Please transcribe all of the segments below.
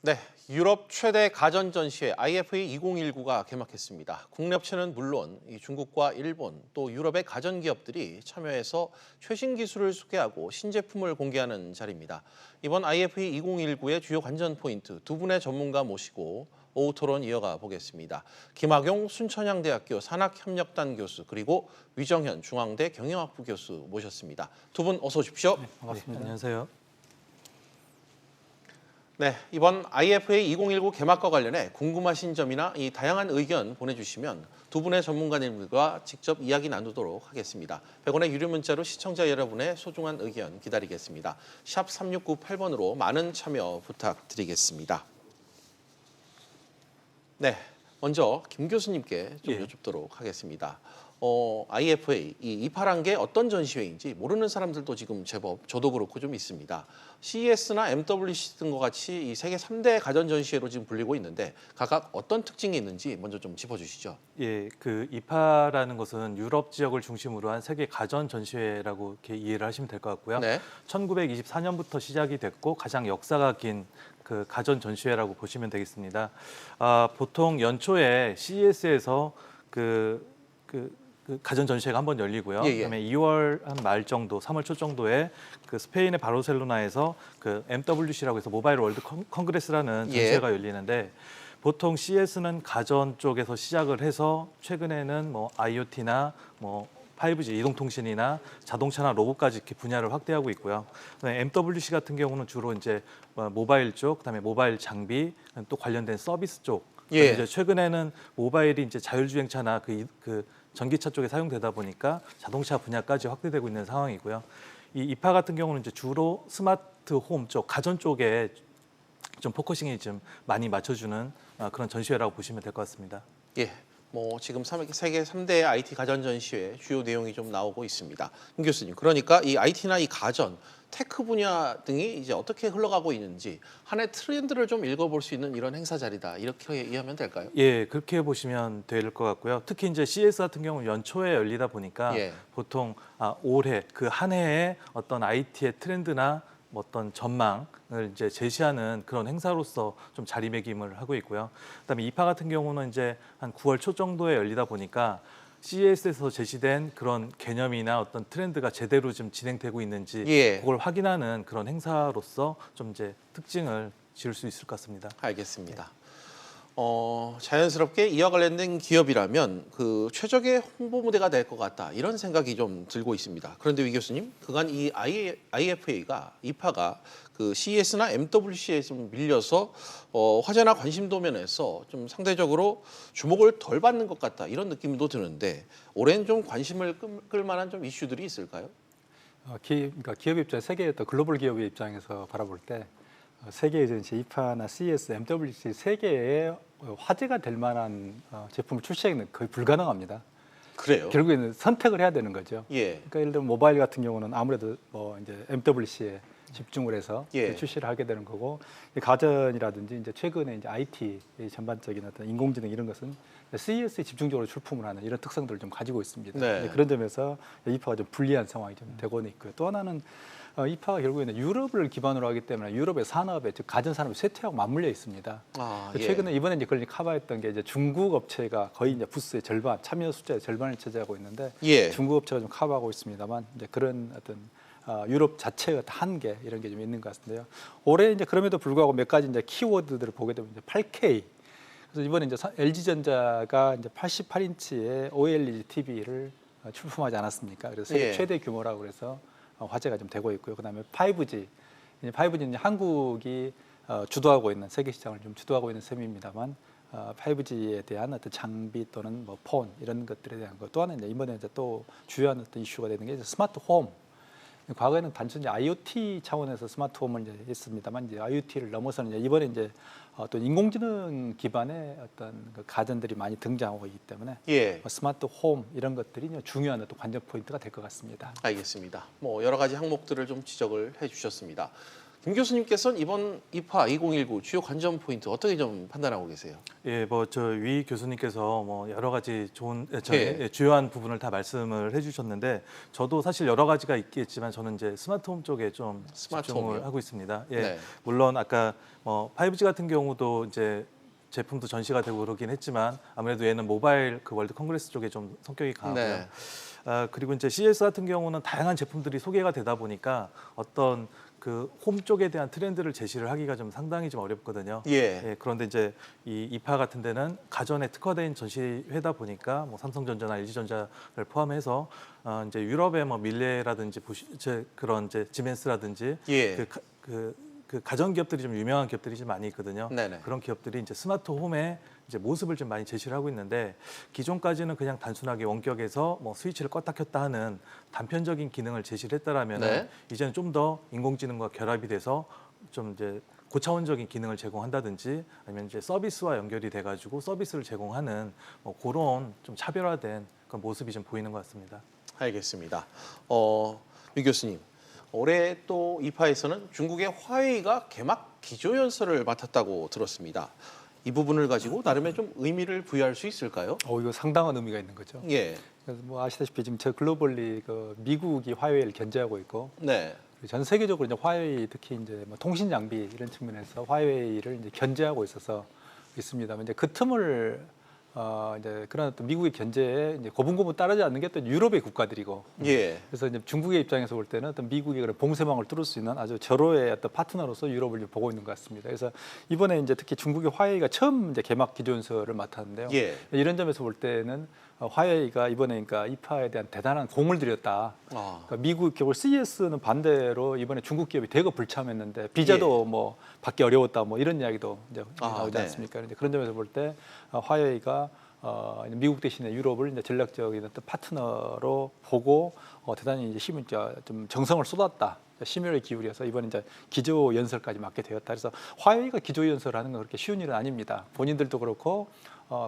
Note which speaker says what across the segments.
Speaker 1: 네, 유럽 최대 가전 전시회 IFA 2019가 개막했습니다. 국내 업체는 물론 중국과 일본 또 유럽의 가전 기업들이 참여해서 최신 기술을 소개하고 신제품을 공개하는 자리입니다. 이번 IFA 2019의 주요 관전 포인트 두 분의 전문가 모시고 오후 토론 이어가 보겠습니다. 김학용 순천향대학교 산학협력단 교수 그리고 위정현 중앙대 경영학부 교수 모셨습니다. 두 분 어서 오십시오.
Speaker 2: 네, 반갑습니다.
Speaker 3: 안녕하세요.
Speaker 1: 네, 이번 IFA 2019 개막과 관련해 궁금하신 점이나 이 다양한 의견 보내주시면 두 분의 전문가님들과 직접 이야기 나누도록 하겠습니다. 100원의 유료 문자로 시청자 여러분의 소중한 의견 기다리겠습니다. 샵 3698번으로 많은 참여 부탁드리겠습니다. 네, 먼저 김 교수님께 좀 여쭙도록 하겠습니다. IFA, 이 이파란 게 어떤 전시회인지 모르는 사람들도 지금 제법 저도 그렇고 좀 있습니다. CES나 MWC 등과 같이 이 세계 3대 가전 전시회로 지금 불리고 있는데 각각 어떤 특징이 있는지 먼저 좀 짚어주시죠.
Speaker 3: 예, 그 이파라는 것은 유럽 지역을 중심으로 한 세계 가전 전시회라고 이렇게 이해를 하시면 될 것 같고요.
Speaker 1: 네.
Speaker 3: 1924년부터 시작이 됐고 가장 역사가 긴 그 가전 전시회라고 보시면 되겠습니다. 보통 연초에 CES에서 그 가전 전시회가 한번 열리고요. 그다음에 2월 한 말 정도, 3월 초 정도에 그 스페인의 바르셀로나에서 그 MWC라고 해서 모바일 월드 컨그레스라는 전시회가 열리는데 보통 CES는 가전 쪽에서 시작을 해서 최근에는 뭐 IoT나 뭐 5G 이동통신이나 자동차나 로봇까지 이렇게 분야를 확대하고 있고요. 그다음에 MWC 같은 경우는 주로 이제 모바일 쪽, 그다음에 모바일 장비, 또 관련된 서비스 쪽. 이제 최근에는 모바일이 이제 자율주행차나 그 전기차 쪽에 사용되다 보니까 자동차 분야까지 확대되고 있는 상황이고요. 이 이파 같은 경우는 이제 주로 스마트 홈 쪽, 가전 쪽에 좀 포커싱이 좀 많이 맞춰주는 그런 전시회라고 보시면 될 것 같습니다.
Speaker 1: 예, 뭐 지금 세계 3대 IT 가전 전시회 주요 내용이 좀 나오고 있습니다. 김 교수님, 그러니까 이 IT나 이 가전, 테크 분야 등이 이제 어떻게 흘러가고 있는지 한 해 트렌드를 좀 읽어볼 수 있는 이런 행사 자리다 이렇게 이해하면 될까요?
Speaker 3: 예, 그렇게 보시면 될 것 같고요. 특히 이제 CS 같은 경우는 연초에 열리다 보니까 보통 올해 그 한 해의 어떤 IT의 트렌드나 어떤 전망을 이제 제시하는 그런 행사로서 좀 자리매김을 하고 있고요. 그다음에 이파 같은 경우는 이제 한 9월 초 정도에 열리다 보니까 CES에서 제시된 그런 개념이나 어떤 트렌드가 제대로 좀 진행되고 있는지 그걸 확인하는 그런 행사로서 좀 이제 특징을 지을 수 있을 것 같습니다.
Speaker 1: 알겠습니다. 자연스럽게 이와 관련된 기업이라면 그 최적의 홍보 무대가 될 것 같다 이런 생각이 좀 들고 있습니다. 그런데 위 교수님, 그간 이 IFA가 이파가 그 CES나 MWC에 좀 밀려서 화제나 관심도 면에서 좀 상대적으로 주목을 덜 받는 것 같다 이런 느낌도 드는데 올해는 좀 관심을 끌 만한 좀 이슈들이 있을까요?
Speaker 2: 그러니까 기업 입장, 세계의 또 글로벌 기업의 입장에서 바라볼 때 세계의 이제 이파나 CES, MWC 세 개의 화제가 될 만한 제품을 출시하기는 거의 불가능합니다.
Speaker 1: 그래요?
Speaker 2: 결국에는 선택을 해야 되는 거죠. 그러니까 예를 들면 모바일 같은 경우는 아무래도 뭐 이제 MWC에 집중을 해서 출시를 하게 되는 거고, 가전이라든지 이제 최근에 이제 IT 전반적인 어떤 인공지능 이런 것은 CES에 집중적으로 출품을 하는 이런 특성들을 좀 가지고 있습니다. 그런 점에서 이파가 좀 불리한 상황이 좀 되고는 있고요. 또 하나는 이파가 결국에는 유럽을 기반으로 하기 때문에 유럽의 산업에 즉 가전 산업의 쇠퇴하고 맞물려 있습니다. 최근에 이번에 이제 그걸 커버했던 게 이제 중국 업체가 거의 이제 부스의 절반, 참여 숫자의 절반을 차지하고 있는데 중국 업체가 좀 커버하고 있습니다만 이제 그런 어떤 유럽 자체의 한계 이런 게 좀 있는 것 같은데요. 올해 이제 그럼에도 불구하고 몇 가지 이제 키워드들을 보게 되면 이제 8K. 그래서 이번에 이제 LG전자가 이제 88인치의 OLED TV를 출품하지 않았습니까? 그래서 세계 최대 규모라고 그래서 화제가 좀 되고 있고요. 그다음에 5G. 5G는 한국이 주도하고 있는 세계 시장을 좀 주도하고 있는 셈입니다만 5G에 대한 어떤 장비 또는 뭐 폰 이런 것들에 대한 것. 또 하나 이번에 이제 또 주요한 어떤 이슈가 되는 게 이제 스마트 홈. 과거에는 단순히 IoT 차원에서 스마트홈을 이제 했습니다만 이제 IoT를 넘어서는 이제 이번에 이제 또 인공지능 기반의 어떤 그 가전들이 많이 등장하고 있기 때문에 스마트홈 이런 것들이 중요한 어떤 관전 포인트가 될 것 같습니다.
Speaker 1: 알겠습니다. 뭐 여러 가지 항목들을 좀 지적을 해주셨습니다. 김 교수님께서는 이번 이파 2019 주요 관전 포인트 어떻게 좀 판단하고 계세요?
Speaker 3: 예, 뭐 저 위 교수님께서 뭐 여러 가지 좋은
Speaker 1: 예.
Speaker 3: 주요한 부분을 다 말씀을 해주셨는데 저도 사실 여러 가지가 있겠지만 저는 이제 스마트홈 쪽에 좀
Speaker 1: 스마트홈이요?
Speaker 3: 집중을 하고 있습니다. 예,
Speaker 1: 네.
Speaker 3: 물론 아까 5G 같은 경우도 이제 제품도 전시가 되고 그러긴 했지만 아무래도 얘는 모바일 그 월드 컨그레스 쪽에 좀 성격이 강하고요.
Speaker 1: 네.
Speaker 3: 그리고 이제 CES 같은 경우는 다양한 제품들이 소개가 되다 보니까 어떤 그 홈 쪽에 대한 트렌드를 제시를 하기가 좀 상당히 좀 어렵거든요.
Speaker 1: 예.
Speaker 3: 그런데 이제 이 이파 같은 데는 가전에 특화된 전시회다 보니까 뭐 삼성전자나 LG전자를 포함해서 이제 유럽의 뭐 밀레라든지 그런 이제 지멘스라든지
Speaker 1: 예.
Speaker 3: 그 가전 기업들이 좀 유명한 기업들이 좀 많이 있거든요.
Speaker 1: 네네.
Speaker 3: 그런 기업들이 이제 스마트 홈에 이제 모습을 좀 많이 제시를 하고 있는데 기존까지는 그냥 단순하게 원격에서 뭐 스위치를 껐다 켰다 하는 단편적인 기능을 제시를 했다라면
Speaker 1: 네.
Speaker 3: 이제는 좀 더 인공지능과 결합이 돼서 좀 이제 고차원적인 기능을 제공한다든지 아니면 이제 서비스와 연결이 돼가지고 서비스를 제공하는 뭐 그런 좀 차별화된 그런 모습이 좀 보이는 것 같습니다.
Speaker 1: 알겠습니다. 유 교수님, 올해 또 이파에서는 중국의 화웨이가 개막 기조연설을 맡았다고 들었습니다. 이 부분을 가지고 나름의 좀 의미를 부여할 수 있을까요?
Speaker 2: 이거 상당한 의미가 있는 거죠.
Speaker 1: 예.
Speaker 2: 그래서 뭐 아시다시피 지금 저 글로벌리 그 미국이 화웨이를 견제하고 있고
Speaker 1: 네.
Speaker 2: 전 세계적으로 이제 화웨이 특히 이제 뭐 통신 장비 이런 측면에서 화웨이를 이제 견제하고 있습니다만 이제 그 틈을 이제 그런 어떤 미국의 견제에 이제 고분고분 따르지 않는 게 또 유럽의 국가들이고,
Speaker 1: 예.
Speaker 2: 그래서 이제 중국의 입장에서 볼 때는 어떤 미국의 그런 봉쇄망을 뚫을 수 있는 아주 절호의 어떤 파트너로서 유럽을 이제 보고 있는 것 같습니다. 그래서 이번에 이제 특히 중국의 화웨이가 처음 이제 개막 기조연설을 맡았는데요.
Speaker 1: 예.
Speaker 2: 이런 점에서 볼 때는 화웨이가 이번에 그러니까 이파에 대한 대단한 공을 들였다. 그러니까 미국 기업을 CES는 반대로 이번에 중국 기업이 대거 불참했는데 비자도 뭐 받기 어려웠다 뭐 이런 이야기도 이제 나오지
Speaker 1: 네.
Speaker 2: 않습니까? 이제 그런 점에서 볼 때 화웨이가 미국 대신에 유럽을 이제 전략적인 어떤 파트너로 보고 대단히 이제 힘을 좀 정성을 쏟았다. 심혈을 기울여서 이번 이제 기조 연설까지 맡게 되었다. 그래서 화웨이가 기조 연설하는 건 그렇게 쉬운 일은 아닙니다. 본인들도 그렇고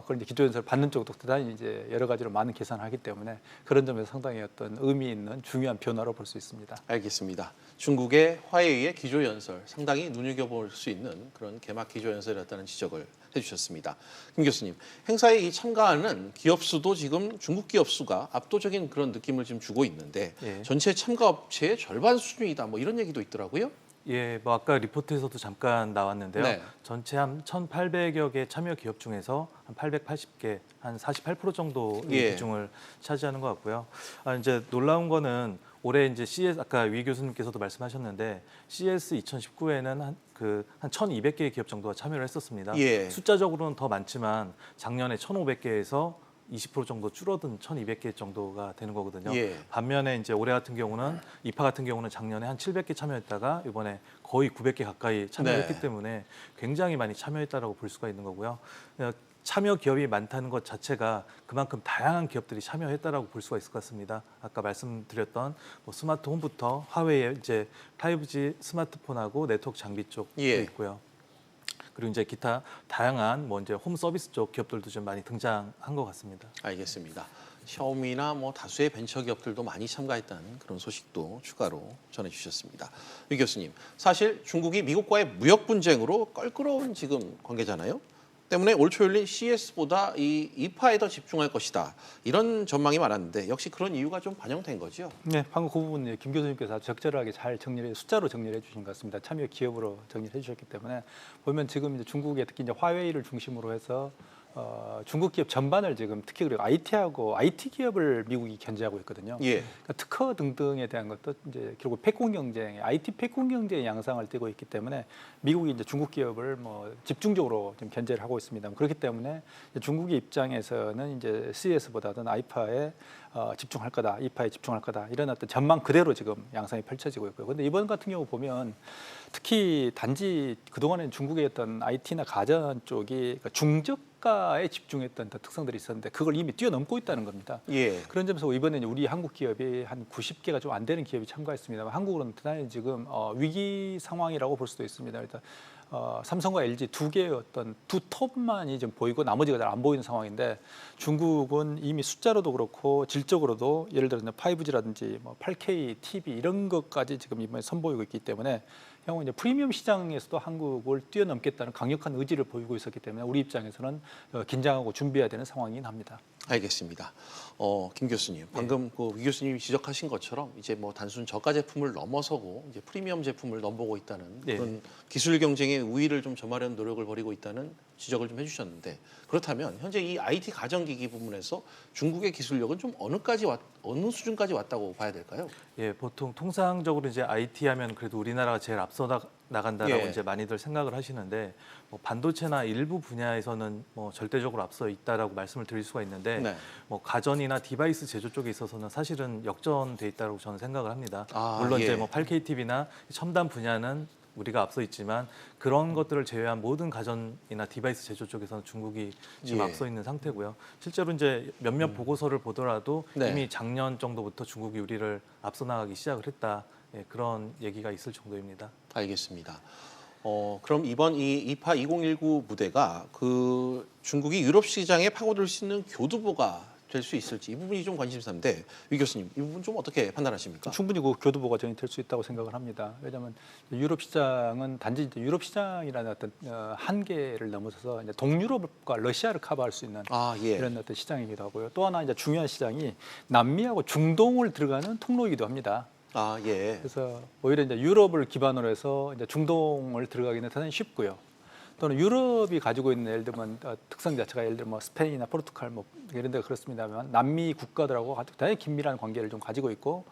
Speaker 2: 그런 이제 기조 연설 받는 쪽도 대단히 이제 여러 가지로 많은 계산을 하기 때문에 그런 점에서 상당히 어떤 의미 있는 중요한 변화로 볼 수 있습니다.
Speaker 1: 알겠습니다. 중국의 화웨이의 기조연설 상당히 눈여겨볼 수 있는 그런 개막 기조연설이었다는 지적을 해주셨습니다. 김 교수님, 행사에 이 참가하는 기업 수도 지금 중국 기업 수가 압도적인 그런 느낌을 지금 주고 있는데
Speaker 3: 예.
Speaker 1: 전체 참가 업체의 절반 수준이다 뭐 이런 얘기도 있더라고요.
Speaker 3: 예, 뭐 아까 리포트에서도 잠깐 나왔는데요.
Speaker 1: 네.
Speaker 3: 전체 한 1,800여 개 참여 기업 중에서 한 880개, 한 48% 정도의
Speaker 1: 예.
Speaker 3: 비중을 차지하는 것 같고요. 이제 놀라운 거는 올해 이제 CES 아까 위 교수님께서도 말씀하셨는데 CES 2019에는 한 1,200개의 기업 정도가 참여를 했었습니다.
Speaker 1: 예.
Speaker 3: 숫자적으로는 더 많지만 작년에 1,500개에서 20% 정도 줄어든 1,200개 정도가 되는 거거든요.
Speaker 1: 예.
Speaker 3: 반면에 이제 올해 같은 경우는 이파 같은 경우는 작년에 한 700개 참여했다가 이번에 거의 900개 가까이 참여했기
Speaker 1: 네.
Speaker 3: 때문에 굉장히 많이 참여했다라고 볼 수가 있는 거고요. 참여 기업이 많다는 것 자체가 그만큼 다양한 기업들이 참여했다라고 볼 수가 있을 것 같습니다. 아까 말씀드렸던 뭐 스마트 홈부터 화웨이의 이제 5G 스마트폰하고 네트워크 장비 쪽도
Speaker 1: 예.
Speaker 3: 있고요. 그리고 이제 기타 다양한 뭐 이제 홈 서비스 쪽 기업들도 좀 많이 등장한 것 같습니다.
Speaker 1: 알겠습니다. 샤오미나 뭐 다수의 벤처 기업들도 많이 참가했다는 그런 소식도 추가로 전해주셨습니다. 유 교수님, 사실 중국이 미국과의 무역 분쟁으로 껄끄러운 지금 관계잖아요. 때문에 올 초 열린 CES보다 이 이파에 더 집중할 것이다. 이런 전망이 많았는데 역시 그런 이유가 좀 반영된 거죠.
Speaker 2: 네, 방금 그 부분 김 교수님께서 아주 적절하게 잘 숫자로 정리해 주신 것 같습니다. 참여 기업으로 정리해 주셨기 때문에 보면 지금 이제 중국에 특히 이제 화웨이를 중심으로 해서 중국 기업 전반을 지금 특히 그리고 IT하고 IT 기업을 미국이 견제하고 있거든요.
Speaker 1: 예.
Speaker 2: 그러니까 특허 등등에 대한 것도 이제 결국 패권 경쟁, IT 패권 경쟁의 양상을 띠고 있기 때문에 미국이 이제 중국 기업을 뭐 집중적으로 좀 견제를 하고 있습니다. 그렇기 때문에 중국의 입장에서는 이제 CES보다는 이파에 집중할 거다, 이파에 집중할 거다 이런 어떤 전망 그대로 지금 양상이 펼쳐지고 있고요. 그런데 이번 같은 경우 보면 특히 단지 그동안에 중국의 어떤 IT나 가전 쪽이 중저가에 집중했던 특성들이 있었는데 그걸 이미 뛰어넘고 있다는 겁니다.
Speaker 1: 예.
Speaker 2: 그런 점에서 이번에 우리 한국 기업이 한 90개가 좀 안 되는 기업이 참가했습니다만 한국으로는 대단히 지금 위기 상황이라고 볼 수도 있습니다. 일단 삼성과 LG 두 개의 어떤 두 톱만이 좀 보이고 나머지가 잘 안 보이는 상황인데 중국은 이미 숫자로도 그렇고 질적으로도 예를 들어서 5G라든지 뭐 8K TV 이런 것까지 지금 이번에 선보이고 있기 때문에 향후 이제 프리미엄 시장에서도 한국을 뛰어넘겠다는 강력한 의지를 보이고 있었기 때문에 우리 입장에서는 긴장하고 준비해야 되는 상황이긴 합니다.
Speaker 1: 알겠습니다. 김 교수님, 방금 위 교수님이 지적하신 것처럼 이제 뭐 단순 저가 제품을 넘어서고 이제 프리미엄 제품을 넘보고 있다는 그런 기술 경쟁의 우위를 좀 점하려는 노력을 벌이고 있다는 지적을 좀 해주셨는데, 그렇다면 현재 이 IT 가전기기 부분에서 중국의 기술력은 좀 어느 수준까지 왔다고 봐야 될까요?
Speaker 3: 예, 보통 통상적으로 이제 IT 하면 그래도 우리나라가 제일 앞서 나간다라고 이제 많이들 생각을 하시는데, 뭐 반도체나 일부 분야에서는 뭐 절대적으로 앞서 있다라고 말씀을 드릴 수가 있는데, 뭐 가전이나 디바이스 제조 쪽에 있어서는 사실은 역전돼 있다고 저는 생각을 합니다. 물론 이제 뭐 8K TV나 첨단 분야는 우리가 앞서 있지만 그런 것들을 제외한 모든 가전이나 디바이스 제조 쪽에서는 중국이 지금 앞서 있는 상태고요. 실제로 이제 몇몇 보고서를 보더라도 이미 작년 정도부터 중국이 우리를 앞서 나가기 시작을 했다. 그런 얘기가 있을 정도입니다.
Speaker 1: 알겠습니다. 그럼 이번 이 이파 2019 무대가 그 중국이 유럽 시장에 파고들 수 있는 교두보가 될 수 있을지, 이 부분이 좀 관심사인데, 위 교수님, 이 부분 좀 어떻게 판단하십니까?
Speaker 2: 충분히 그 교두보가 될 수 있다고 생각을 합니다. 왜냐하면 유럽 시장은 단지 이제 유럽 시장이라는 어떤 한계를 넘어서서 이제 동유럽과 러시아를 커버할 수 있는 이런 어떤 시장이기도 하고요. 또 하나 이제 중요한 시장이 남미하고 중동을 들어가는 통로이기도 합니다. 그래서 오히려 이제 유럽을 기반으로 해서 이제 중동을 들어가기는 대단히 쉽고요. 또는 유럽이 가지고 있는 예를 들면 특성 자체가 예를 들면 뭐 스페인이나 포르투갈 뭐 이런 데가 그렇습니다만 남미 국가들하고 대단히 긴밀한 관계를 좀 가지고 있고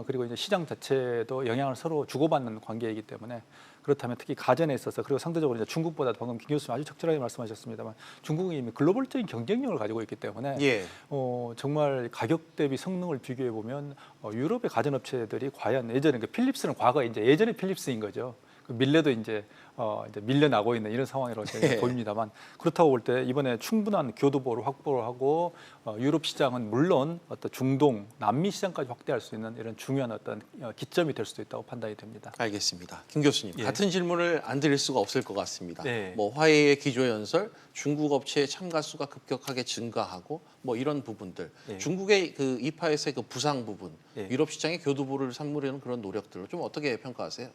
Speaker 2: 그리고 이제 시장 자체도 영향을 서로 주고받는 관계이기 때문에, 그렇다면 특히 가전에 있어서, 그리고 상대적으로 이제 중국보다 방금 김 교수님 아주 적절하게 말씀하셨습니다만 중국이 이미 글로벌적인 경쟁력을 가지고 있기 때문에 정말 가격 대비 성능을 비교해 보면 유럽의 가전업체들이 과연 예전에 필립스는 과거에 이제 예전에 필립스인 거죠. 밀려도 이제 밀려나고 있는 이런 상황이라고 저희가 보입니다만, 그렇다고 볼 때 이번에 충분한 교두보를 확보를 하고 유럽 시장은 물론 어떤 중동, 남미 시장까지 확대할 수 있는 이런 중요한 어떤 기점이 될 수도 있다고 판단이 됩니다.
Speaker 1: 알겠습니다. 김 교수님, 같은 질문을 안 드릴 수가 없을 것 같습니다. 뭐 화해의 기조연설, 중국 업체의 참가 수가 급격하게 증가하고 뭐 이런 부분들, 중국의 그 이파에서의 그 부상 부분, 유럽 시장의 교두보를 삼으려는 그런 노력들을 좀 어떻게 평가하세요?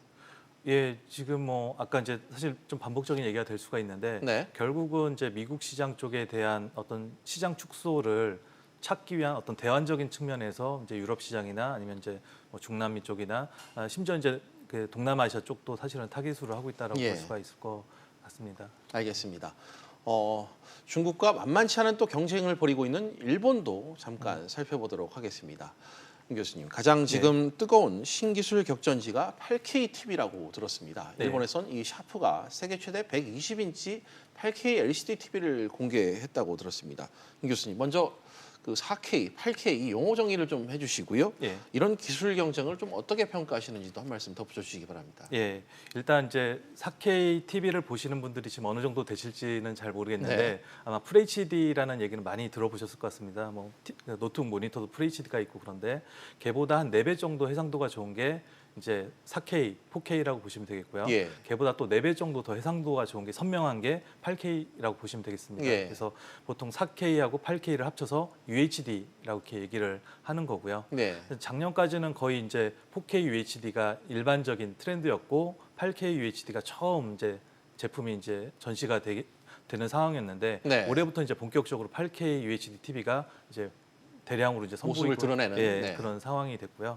Speaker 3: 예, 지금 뭐 아까 이제 사실 좀 반복적인 얘기가 될 수가 있는데 결국은 이제 미국 시장 쪽에 대한 어떤 시장 축소를 찾기 위한 어떤 대안적인 측면에서 이제 유럽 시장이나 아니면 이제 뭐 중남미 쪽이나 심지어 이제 그 동남아시아 쪽도 사실은 타깃으로 하고 있다라고 볼 수가 있을 것 같습니다.
Speaker 1: 알겠습니다. 중국과 만만치 않은 또 경쟁을 벌이고 있는 일본도 잠깐 살펴보도록 하겠습니다. 김 교수님, 가장 지금 뜨거운 신기술 격전지가 8K TV라고 들었습니다. 일본에선 이 샤프가 세계 최대 120인치 8K LCD TV를 공개했다고 들었습니다. 김 교수님, 먼저 그 4K, 8K 이 용어 정의를 좀 해주시고요. 이런 기술 경쟁을 좀 어떻게 평가하시는지도 한 말씀 덧붙여 주시기 바랍니다.
Speaker 3: 일단 이제 4K TV를 보시는 분들이 지금 어느 정도 되실지는 잘 모르겠는데 아마 FHD라는 얘기는 많이 들어보셨을 것 같습니다. 뭐 노트북 모니터도 FHD가 있고, 그런데 걔보다 한 4배 정도 해상도가 좋은 게 이제 4K, 4K라고 보시면 되겠고요. 걔보다 또 4배 정도 더 해상도가 좋은 게 선명한 게 8K라고 보시면 되겠습니다. 그래서 보통 4K하고 8K를 합쳐서 UHD라고 이렇게 얘기를 하는 거고요. 작년까지는 거의 이제 4K UHD가 일반적인 트렌드였고 8K UHD가 처음 이제 제품이 이제 전시가 되는 상황이었는데 올해부터 이제 본격적으로 8K UHD TV가 이제 대량으로 이제
Speaker 1: 모습을 드러내는
Speaker 3: 그런 상황이 됐고요.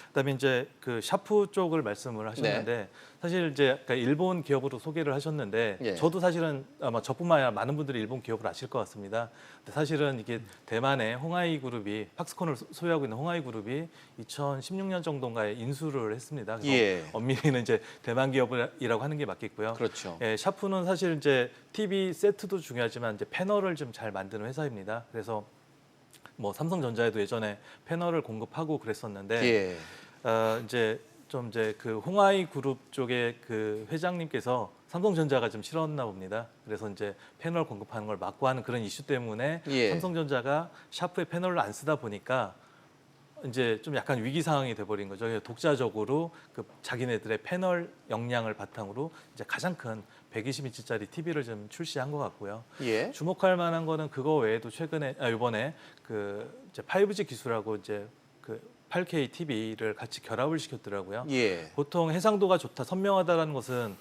Speaker 3: 그다음에 이제 그 샤프 쪽을 말씀을 하셨는데 사실 이제 일본 기업으로 소개를 하셨는데 저도 사실은 아마 저뿐만 아니라 많은 분들이 일본 기업을 아실 것 같습니다. 근데 사실은 이게 대만의 홍하이 그룹이 팍스콘을 소유하고 있는 홍하이 그룹이 2016년 정도인가에 인수를 했습니다. 그래서 엄밀히는 이제 대만 기업이라고 하는 게 맞겠고요.
Speaker 1: 그렇죠.
Speaker 3: 샤프는 사실 이제 TV 세트도 중요하지만 이제 패널을 좀 잘 만드는 회사입니다. 그래서 뭐 삼성전자에도 예전에 패널을 공급하고 그랬었는데 이제 좀 이제 그 홍하이 그룹 쪽의 그 회장님께서 삼성전자가 좀 싫었나 봅니다. 그래서 이제 패널 공급하는 걸 막고 하는 그런 이슈 때문에 삼성전자가 샤프의 패널을 안 쓰다 보니까 이제 좀 약간 위기 상황이 돼버린 거죠. 독자적으로 그 자기네들의 패널 역량을 바탕으로 이제 가장 큰 120인치짜리 TV를 좀 출시한 것 같고요. 주목할 만한 거는 그거 외에도 최근에 이번에 그 이제 5G 기술하고 이제 그 8K TV를 같이 결합을 시켰더라고요.
Speaker 1: 예.
Speaker 3: 보통 해상도가 좋다, 선명하다라는 것은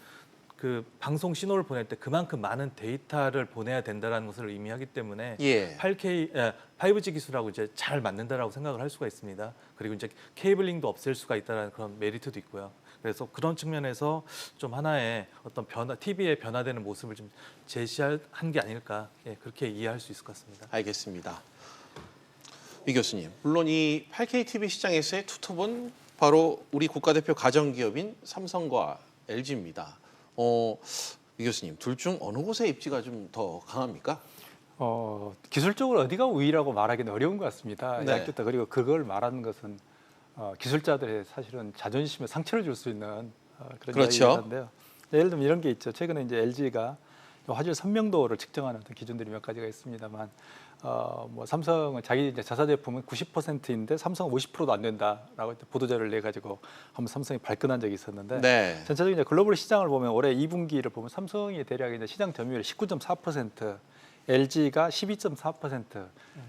Speaker 3: 그 방송 신호를 보낼 때 그만큼 많은 데이터를 보내야 된다는 것을 의미하기 때문에
Speaker 1: 예.
Speaker 3: 5G 기술하고 이제 잘 맞는다라고 생각을 할 수가 있습니다. 그리고 이제 케이블링도 없앨 수가 있다는 그런 메리트도 있고요. 그래서 그런 측면에서 좀 하나의 어떤 TV의 변화되는 모습을 좀 제시한 게 아닐까, 그렇게 이해할 수 있을 것 같습니다.
Speaker 1: 알겠습니다. 이 교수님, 물론 이 8K TV 시장에서의 투톱은 바로 우리 국가대표 가전기업인 삼성과 LG입니다. 이 교수님, 둘 중 어느 곳의 입지가 좀 더 강합니까?
Speaker 2: 기술적으로 어디가 우위라고 말하기는 어려운 것 같습니다.
Speaker 1: 네.
Speaker 2: 그리고 그걸 말하는 것은 기술자들의 사실은 자존심에 상처를 줄 수 있는 그런
Speaker 1: 그렇죠.
Speaker 2: 이야기인데요. 예를 들면 이런 게 있죠. 최근에 이제 LG가 화질 선명도를 측정하는 어떤 기준들이 몇 가지가 있습니다만, 뭐 삼성은 자기 이제 자사 제품은 90%인데 삼성은 50%도 안 된다라고 보도자를 내 가지고 한번 삼성이 발끈한 적이 있었는데,
Speaker 1: 네.
Speaker 2: 전체적인 이제 글로벌 시장을 보면 올해 2분기를 보면 삼성이 대략 이제 시장 점유율 19.4%, LG가 12.4%.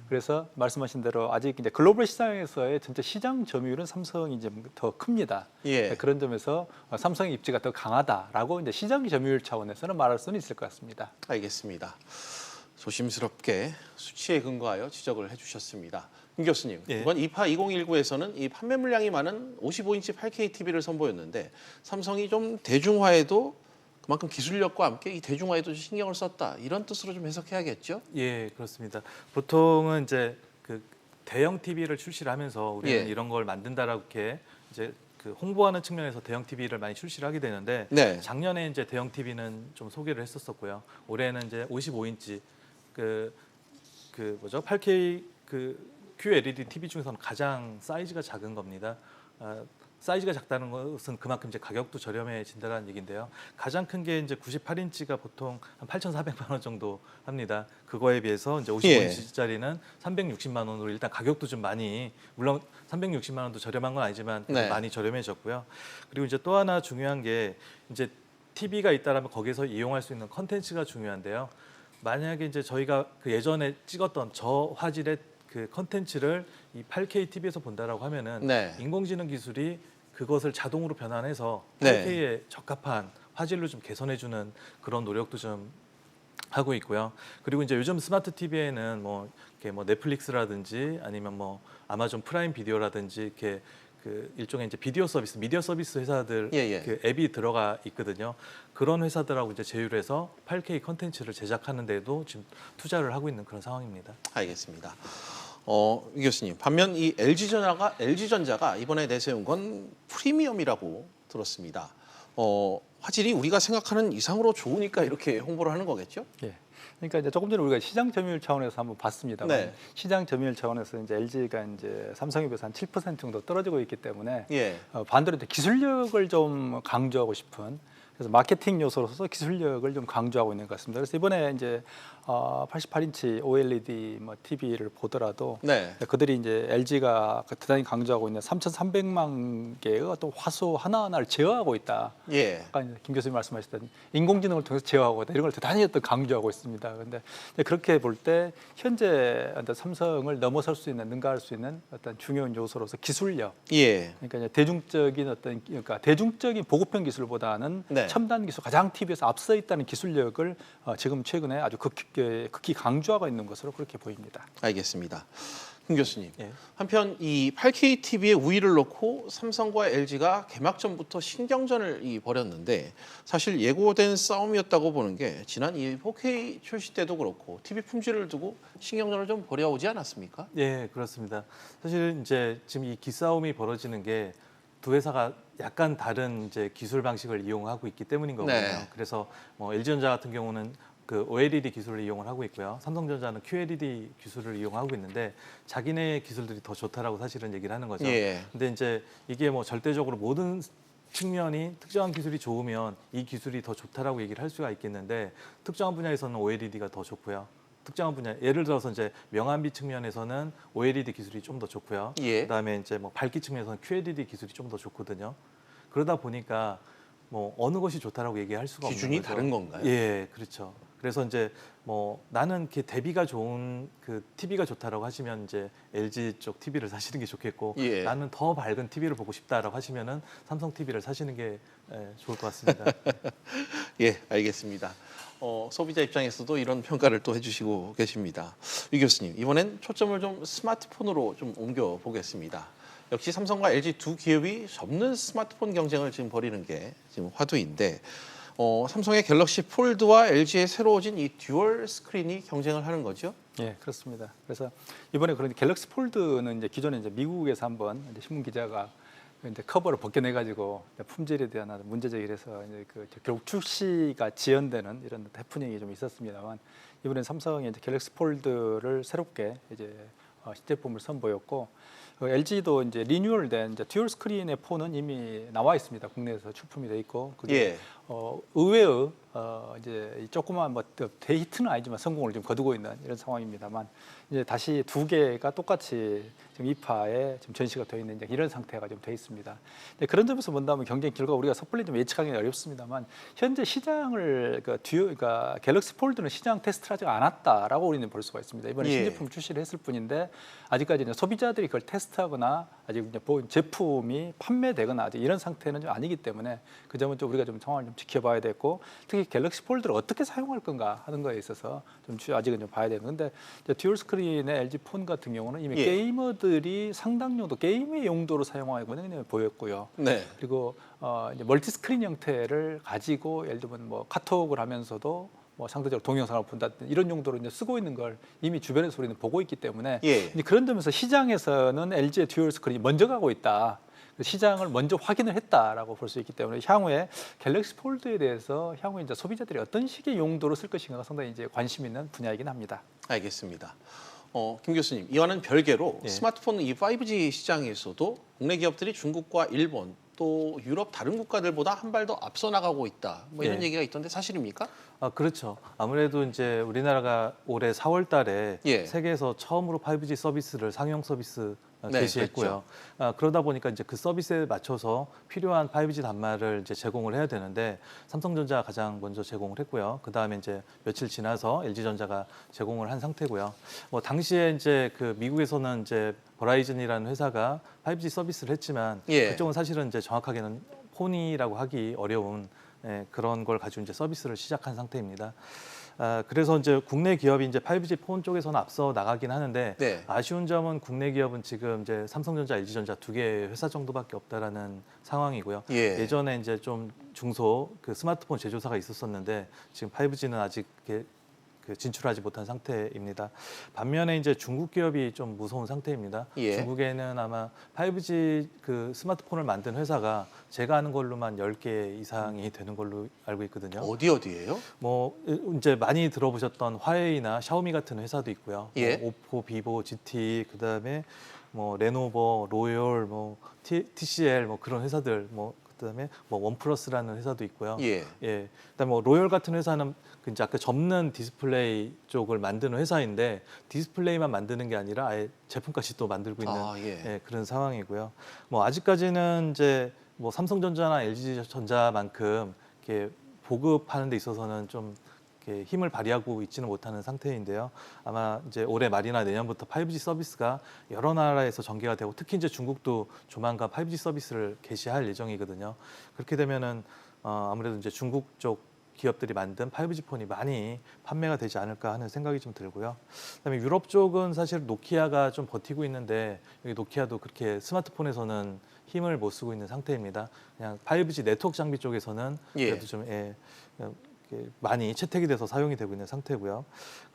Speaker 2: 그래서 말씀하신 대로 아직 이제 글로벌 시장에서의 전체 시장 점유율은 삼성이 이제 더 큽니다.
Speaker 1: 예.
Speaker 2: 그런 점에서 삼성의 입지가 더 강하다라고 이제 시장 점유율 차원에서는 말할 수는 있을 것 같습니다.
Speaker 1: 알겠습니다. 조심스럽게 수치에 근거하여 지적을 해주셨습니다. 김 교수님,
Speaker 3: 예.
Speaker 1: 이번 이파 2019에서는 이 판매 물량이 많은 55인치 8K TV를 선보였는데 삼성이 좀 대중화에도 그만큼 기술력과 함께 이 대중화에도 신경을 썼다, 이런 뜻으로 좀 해석해야겠죠?
Speaker 3: 예, 그렇습니다. 보통은 이제 그 대형 TV를 출시를 하면서 우리는
Speaker 1: 예.
Speaker 3: 이런 걸 만든다라고 이렇게 이제 그 홍보하는 측면에서 대형 TV를 많이 출시를 하게 되는데,
Speaker 1: 네.
Speaker 3: 작년에 이제 대형 TV는 좀 소개를 했었었고요. 올해는 이제 55인치 그 뭐죠? 8K 그 QLED TV 중에서는 가장 사이즈가 작은 겁니다. 사이즈가 작다는 것은 그만큼 이제 가격도 저렴해진다는 얘기인데요. 가장 큰 게 이제 98인치가 보통 한 8,400만 원 정도 합니다. 그거에 비해서 이제 55인치짜리는 360만 원으로 일단 가격도 좀 많이, 물론 360만 원도 저렴한 건 아니지만
Speaker 1: 네.
Speaker 3: 많이 저렴해졌고요. 그리고 이제 또 하나 중요한 게 이제 TV가 있다라면 거기서 이용할 수 있는 컨텐츠가 중요한데요. 만약에 이제 저희가 그 예전에 찍었던 저화질의 그 컨텐츠를 이 8K TV에서 본다라고 하면은
Speaker 1: 네.
Speaker 3: 인공지능 기술이 그것을 자동으로 변환해서
Speaker 1: 네.
Speaker 3: 8K에 적합한 화질로 좀 개선해주는 그런 노력도 좀 하고 있고요. 그리고 이제 요즘 스마트 TV에는 뭐 이렇게 뭐 넷플릭스라든지 아니면 뭐 아마존 프라임 비디오라든지 이렇게 그 일종의 이제 비디오 서비스, 미디어 서비스 회사들
Speaker 1: 예.
Speaker 3: 그 앱이 들어가 있거든요. 그런 회사들하고 이제 제휴해서 8K 컨텐츠를 제작하는 데도 지금 투자를 하고 있는 그런 상황입니다.
Speaker 1: 알겠습니다. 이 교수님, 반면 이 LG전자가 이번에 내세운 건 프리미엄이라고 들었습니다. 화질이 우리가 생각하는 이상으로 좋으니까 이렇게 홍보를 하는 거겠죠?
Speaker 2: 예. 그러니까 이제 조금 전에 우리가 시장 점유율 차원에서 한번 봤습니다만,
Speaker 1: 네.
Speaker 2: 시장 점유율 차원에서 이제 LG가 이제 삼성에 비해서 한 7% 정도 떨어지고 있기 때문에,
Speaker 1: 예.
Speaker 2: 반대로 이제 기술력을 좀 강조하고 싶은, 그래서 마케팅 요소로서 기술력을 좀 강조하고 있는 것 같습니다. 그래서 이번에 이제 88인치 OLED 뭐 TV를 보더라도,
Speaker 1: 네.
Speaker 2: 그들이 이제 LG가 대단히 강조하고 있는 3,300만 개의 어떤 화소 하나하나를 제어하고 있다.
Speaker 1: 예.
Speaker 2: 아까 이제 김 교수님 말씀하셨던 인공지능을 통해서 제어하고 있다, 이런 걸 대단히 어떤 강조하고 있습니다. 그런데 그렇게 볼 때 현재 어떤 삼성을 넘어설 수 있는, 능가할 수 있는 어떤 중요한 요소로서 기술력,
Speaker 1: 예.
Speaker 2: 그러니까 이제 대중적인 어떤, 그러니까 대중적인 보급형 기술보다는
Speaker 1: 네.
Speaker 2: 첨단 기술, 가장 TV에서 앞서 있다는 기술력을 지금 최근에 아주 극히 강조하고 있는 것으로 그렇게 보입니다.
Speaker 1: 알겠습니다. 김 교수님,
Speaker 3: 예.
Speaker 1: 한편 이 8K TV의 우위를 놓고 삼성과 LG가 개막 전부터 신경전을 벌였는데, 사실 예고된 싸움이었다고 보는 게 지난 이 4K 출시 때도 그렇고 TV 품질을 두고 신경전을 좀 벌여오지 않았습니까?
Speaker 3: 예, 그렇습니다. 사실 이제 지금 이 기싸움이 벌어지는 게 두 회사가 약간 다른 이제 기술 방식을 이용하고 있기 때문인 거거든요.
Speaker 1: 네.
Speaker 3: 그래서 뭐 LG전자 같은 경우는 그 OLED 기술을 이용을 하고 있고요. 삼성전자는 QLED 기술을 이용하고 있는데 자기네 기술들이 더 좋다라고 사실은 얘기를 하는 거죠.
Speaker 1: 예.
Speaker 3: 근데 이제 이게 뭐 절대적으로 모든 측면이 특정한 기술이 좋으면 이 기술이 더 좋다라고 얘기를 할 수가 있겠는데, 특정한 분야에서는 OLED가 더 좋고요. 특정한 분야, 예를 들어서 이제 명암비 측면에서는 OLED 기술이 좀 더 좋고요.
Speaker 1: 예.
Speaker 3: 그다음에 이제 뭐 밝기 측면에서는 QLED 기술이 좀 더 좋거든요. 그러다 보니까 뭐 어느 것이 좋다라고 얘기할 수가 없는 거죠.
Speaker 1: 기준이 다른 건가요?
Speaker 3: 예, 그렇죠. 그래서 이제 뭐 나는 이렇게 대비가 좋은 그 TV가 좋다라고 하시면 이제 LG 쪽 TV를 사시는 게 좋겠고
Speaker 1: 예.
Speaker 3: 나는 더 밝은 TV를 보고 싶다라고 하시면은 삼성 TV를 사시는 게 좋을 것 같습니다.
Speaker 1: 예, 알겠습니다. 소비자 입장에서도 이런 평가를 또 해주시고 계십니다. 유 교수님, 이번엔 초점을 좀 스마트폰으로 좀 옮겨 보겠습니다. 역시 삼성과 LG 두 기업이 접는 스마트폰 경쟁을 지금 벌이는 게 지금 화두인데, 삼성의 갤럭시 폴드와 LG의 새로워진 이 듀얼 스크린이 경쟁을 하는 거죠?
Speaker 2: 예, 그렇습니다. 그래서 이번에 그런 갤럭시 폴드는 이제 기존에 이제 미국에서 한번 이제 신문 기자가 이제 커버를 벗겨내 가지고 품질에 대한 문제 제기를 해서 이제 결국 출시가 지연되는 이런 해프닝이 좀 있었습니다만, 이번에 삼성이 이제 갤럭시 폴드를 새롭게 이제 신제품을 선보였고, LG도 이제 리뉴얼된 이제 듀얼 스크린의 폰은 이미 나와 있습니다. 국내에서 출품이 돼 있고, 그게 의외의 이제 이 조그만 뭐 대히트는 아니지만 성공을 좀 거두고 있는 이런 상황입니다만, 이제 다시 두 개가 똑같이 지금 이파에 지금 전시가 되어 있는 이제 이런 상태가 좀 돼 있습니다. 그런 점에서 본다면 경쟁 결과 우리가 섣불리 좀 예측하기는 어렵습니다만, 현재 시장을 그러니까 갤럭시 폴드는 시장 테스트를 아직 안 했다라고 우리는 볼 수가 있습니다. 이번에 신제품 출시를 했을 뿐인데 아직까지 이제 소비자들이 그걸 테스트하거나 아직 이제 제품이 판매되거나 아직 이런 상태는 좀 아니기 때문에 그 점은 좀 우리가 좀 상황을 좀 지켜봐야 되고, 특히 갤럭시 폴드를 어떻게 사용할 건가 하는 거에 있어서 좀 아직은 좀 봐야 되는데, 듀얼 스크린의 LG 폰 같은 경우는 이미 게이머들이 상당 정도 게임의 용도로 사용하고 있는 게 보였고요.
Speaker 1: 네.
Speaker 2: 그리고 이제 멀티 스크린 형태를 가지고 예를 들면 뭐 카톡을 하면서도 뭐 상대적으로 동영상을 본다 이런 용도로 이제 쓰고 있는 걸 이미 주변에서 우리는 보고 있기 때문에 이제 그런 점에서 시장에서는 LG의 듀얼 스크린이 먼저 가고 있다. 시장을 먼저 확인을 했다라고 볼 수 있기 때문에 향후에 갤럭시 폴드에 대해서 향후에 이제 소비자들이 어떤 식의 용도로 쓸 것인가가 상당히 이제 관심 있는 분야이긴 합니다.
Speaker 1: 알겠습니다. 김 교수님, 이와는 별개로 스마트폰 이 5G 시장에서도 국내 기업들이 중국과 일본 또 유럽 다른 국가들보다 한 발 더 앞서 나가고 있다. 뭐 이런 얘기가 있던데 사실입니까?
Speaker 3: 그렇죠. 아무래도 이제 우리나라가 올해 4월달에 세계에서 처음으로 5G 서비스를 상용 서비스 개시했고요. 그렇죠. 그러다 보니까 이제 그 서비스에 맞춰서 필요한 5G 단말을 이제 제공을 해야 되는데 삼성전자가 가장 먼저 제공을 했고요. 그 다음에 이제 며칠 지나서 LG전자가 제공을 한 상태고요. 뭐 당시에 이제 그 미국에서는 이제 버라이즌이라는 회사가 5G 서비스를 했지만 그쪽은 사실은 이제 정확하게는 폰이라고 하기 어려운 그런 걸 가지고 이제 서비스를 시작한 상태입니다. 그래서 이제 국내 기업이 이제 5G 폰 쪽에서는 앞서 나가긴 하는데 아쉬운 점은 국내 기업은 지금 이제 삼성전자, LG전자 두 개의 회사 정도밖에 없다라는 상황이고요. 예전에 이제 좀 중소 그 스마트폰 제조사가 있었었는데 지금 5G는 아직 진출하지 못한 상태입니다. 반면에 이제 중국 기업이 좀 무서운 상태입니다. 중국에는 아마 5G 그 스마트폰을 만든 회사가 제가 아는 걸로만 10개 이상이 되는 걸로 알고 있거든요.
Speaker 1: 어디예요?
Speaker 3: 뭐 이제 많이 들어보셨던 화웨이나 샤오미 같은 회사도 있고요. 뭐 오포, 비보, GT, 그다음에 뭐 레노버, 로열, 뭐 TCL 뭐 그런 회사들 그다음에 뭐 원플러스라는 회사도 있고요. 그다음에 뭐 로열 같은 회사는 이제 아까 접는 디스플레이 쪽을 만드는 회사인데 디스플레이만 만드는 게 아니라 아예 제품까지 또 만들고 있는 그런 상황이고요. 뭐 아직까지는 이제 뭐 삼성전자나 LG전자만큼 이렇게 보급하는 데 있어서는 좀 힘을 발휘하고 있지는 못하는 상태인데요. 아마 이제 올해 말이나 내년부터 5G 서비스가 여러 나라에서 전개가 되고 특히 이제 중국도 조만간 5G 서비스를 개시할 예정이거든요. 그렇게 되면은 아무래도 이제 중국 쪽 기업들이 만든 5G 폰이 많이 판매가 되지 않을까 하는 생각이 좀 들고요. 그다음에 유럽 쪽은 사실 노키아가 좀 버티고 있는데 여기 노키아도 그렇게 스마트폰에서는 힘을 못 쓰고 있는 상태입니다. 그냥 5G 네트워크 장비 쪽에서는 그래도 좀 많이 채택이 돼서 사용이 되고 있는 상태고요.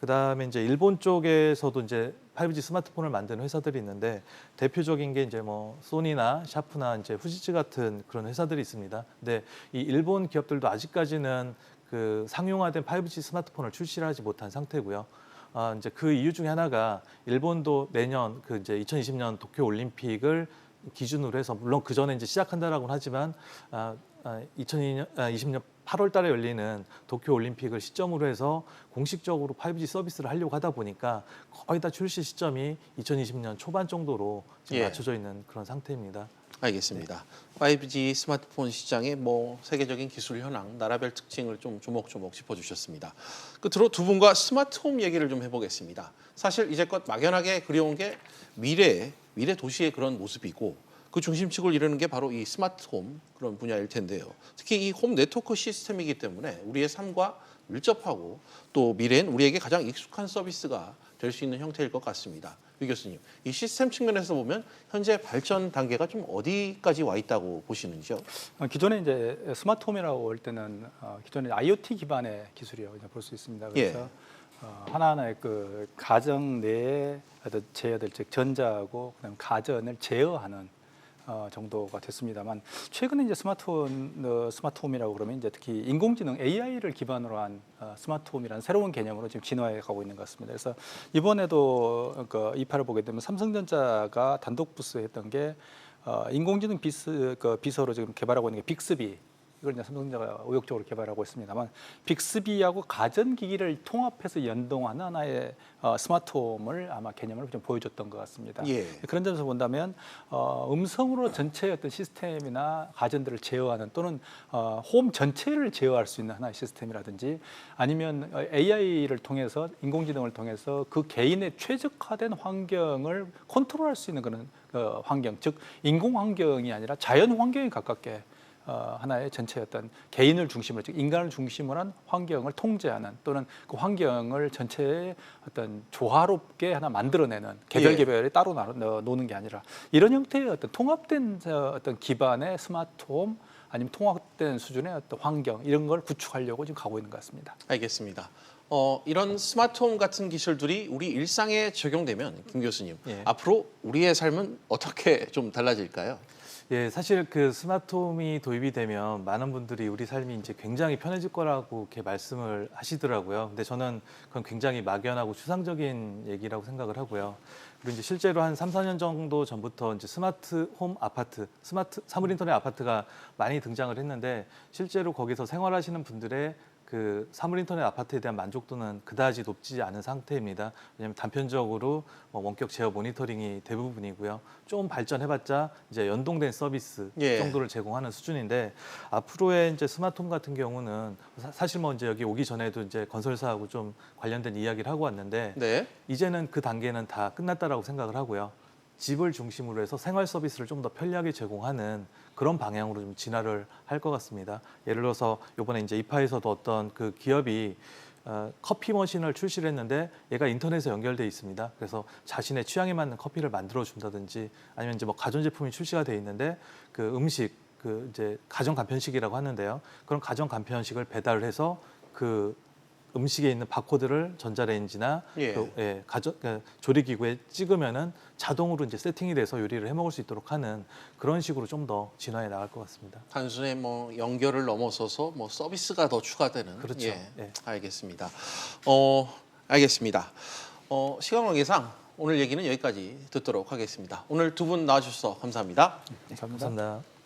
Speaker 3: 그다음에 이제 일본 쪽에서도 이제 5G 스마트폰을 만드는 회사들이 있는데 대표적인 게 이제 뭐 소니나 샤프나 이제 후지츠 같은 그런 회사들이 있습니다. 근데 이 일본 기업들도 아직까지는 그 상용화된 5G 스마트폰을 출시를 하지 못한 상태고요. 이제 그 이유 중에 하나가 일본도 내년 그 이제 2020년 도쿄 올림픽을 기준으로 해서 물론 그 전에 이제 시작한다라고는 하지만 2020년 8월 달에 열리는 도쿄 올림픽을 시점으로 해서 공식적으로 5G 서비스를 하려고 하다 보니까 거의 다 출시 시점이 2020년 초반 정도로 지금 맞춰져 있는 그런 상태입니다.
Speaker 1: 알겠습니다. 5G 스마트폰 시장의 뭐 세계적인 기술 현황, 나라별 특징을 좀 조목조목 짚어주셨습니다. 끝으로 두 분과 스마트홈 얘기를 좀 해보겠습니다. 사실 이제껏 막연하게 그려온 게 미래 도시의 그런 모습이고 그 중심축을 이루는 게 바로 이 스마트홈 그런 분야일 텐데요. 특히 이 홈 네트워크 시스템이기 때문에 우리의 삶과 밀접하고 또 미래엔 우리에게 가장 익숙한 서비스가 될 수 있는 형태일 것 같습니다. 유 교수님, 이 시스템 측면에서 보면 현재 발전 단계가 좀 어디까지 와 있다고 보시는지요?
Speaker 2: 기존에 이제 스마트홈이라고 할 때는 기존에 IoT 기반의 기술이라고 볼 수 있습니다. 그래서 하나하나의 그 가정 내에 어떤 제어들, 즉 전자하고 그다음 가전을 제어하는 정도가 됐습니다만 최근에 이제 스마트홈이라고 그러면 이제 특히 인공지능 AI를 기반으로 한 스마트홈이라는 새로운 개념으로 지금 진화해 가고 있는 것 같습니다. 그래서 이번에도 그 이파를 보게 되면 삼성전자가 단독 부스했던 게 인공지능 비서로 지금 개발하고 있는 게 빅스비. 이걸 이제 삼성전자가 의욕적으로 개발하고 있습니다만 빅스비하고 가전기기를 통합해서 연동하는 하나의 스마트홈을 아마 개념을 좀 보여줬던 것 같습니다. 그런 점에서 본다면 음성으로 전체의 어떤 시스템이나 가전들을 제어하는 또는 홈 전체를 제어할 수 있는 하나의 시스템이라든지 아니면 AI를 통해서 인공지능을 통해서 그 개인의 최적화된 환경을 컨트롤할 수 있는 그런 환경, 즉 인공 환경이 아니라 자연 환경에 가깝게 하나의 전체의 어떤 개인을 중심으로, 즉 인간을 중심으로 한 환경을 통제하는 또는 그 환경을 전체의 어떤 조화롭게 하나 만들어내는 개별이 따로 노는 게 아니라 이런 형태의 어떤 통합된 어떤 기반의 스마트홈 아니면 통합된 수준의 어떤 환경 이런 걸 구축하려고 지금 가고 있는 것 같습니다.
Speaker 1: 알겠습니다. 이런 스마트홈 같은 기술들이 우리 일상에 적용되면 김 교수님, 앞으로 우리의 삶은 어떻게 좀 달라질까요?
Speaker 3: 사실 그 스마트홈이 도입이 되면 많은 분들이 우리 삶이 이제 굉장히 편해질 거라고 이렇게 말씀을 하시더라고요. 근데 저는 그건 굉장히 막연하고 추상적인 얘기라고 생각을 하고요. 그리고 이제 실제로 한 3, 4년 정도 전부터 이제 스마트홈 아파트, 스마트 사물 인터넷 아파트가 많이 등장을 했는데 실제로 거기서 생활하시는 분들의 그 사물 인터넷 아파트에 대한 만족도는 그다지 높지 않은 상태입니다. 왜냐하면 단편적으로 원격 제어 모니터링이 대부분이고요. 좀 발전해봤자 이제 연동된 서비스 정도를 제공하는 수준인데 앞으로의 이제 스마트홈 같은 경우는 사실 뭐 이제 여기 오기 전에도 이제 건설사하고 좀 관련된 이야기를 하고 왔는데 이제는 그 단계는 다 끝났다라고 생각을 하고요. 집을 중심으로 해서 생활 서비스를 좀 더 편리하게 제공하는 그런 방향으로 좀 진화를 할 것 같습니다. 예를 들어서 이번에 이제 이파에서도 어떤 그 기업이 커피 머신을 출시를 했는데 얘가 인터넷에 연결돼 있습니다. 그래서 자신의 취향에 맞는 커피를 만들어 준다든지 아니면 이제 뭐 가전제품이 출시가 돼 있는데 그 음식 그 이제 가정 간편식이라고 하는데요. 그런 가정 간편식을 배달을 해서 그 음식에 있는 바코드를 전자레인지나 조리기구에 찍으면은 자동으로 이제 세팅이 돼서 요리를 해 먹을 수 있도록 하는 그런 식으로 좀 더 진화해 나갈 것 같습니다.
Speaker 1: 단순히 뭐 연결을 넘어서서 뭐 서비스가 더 추가되는.
Speaker 3: 그렇죠.
Speaker 1: 알겠습니다. 알겠습니다. 시간 관계상 오늘 얘기는 여기까지 듣도록 하겠습니다. 오늘 두 분 나와주셔서 감사합니다.
Speaker 2: 감사합니다.
Speaker 3: 감사합니다.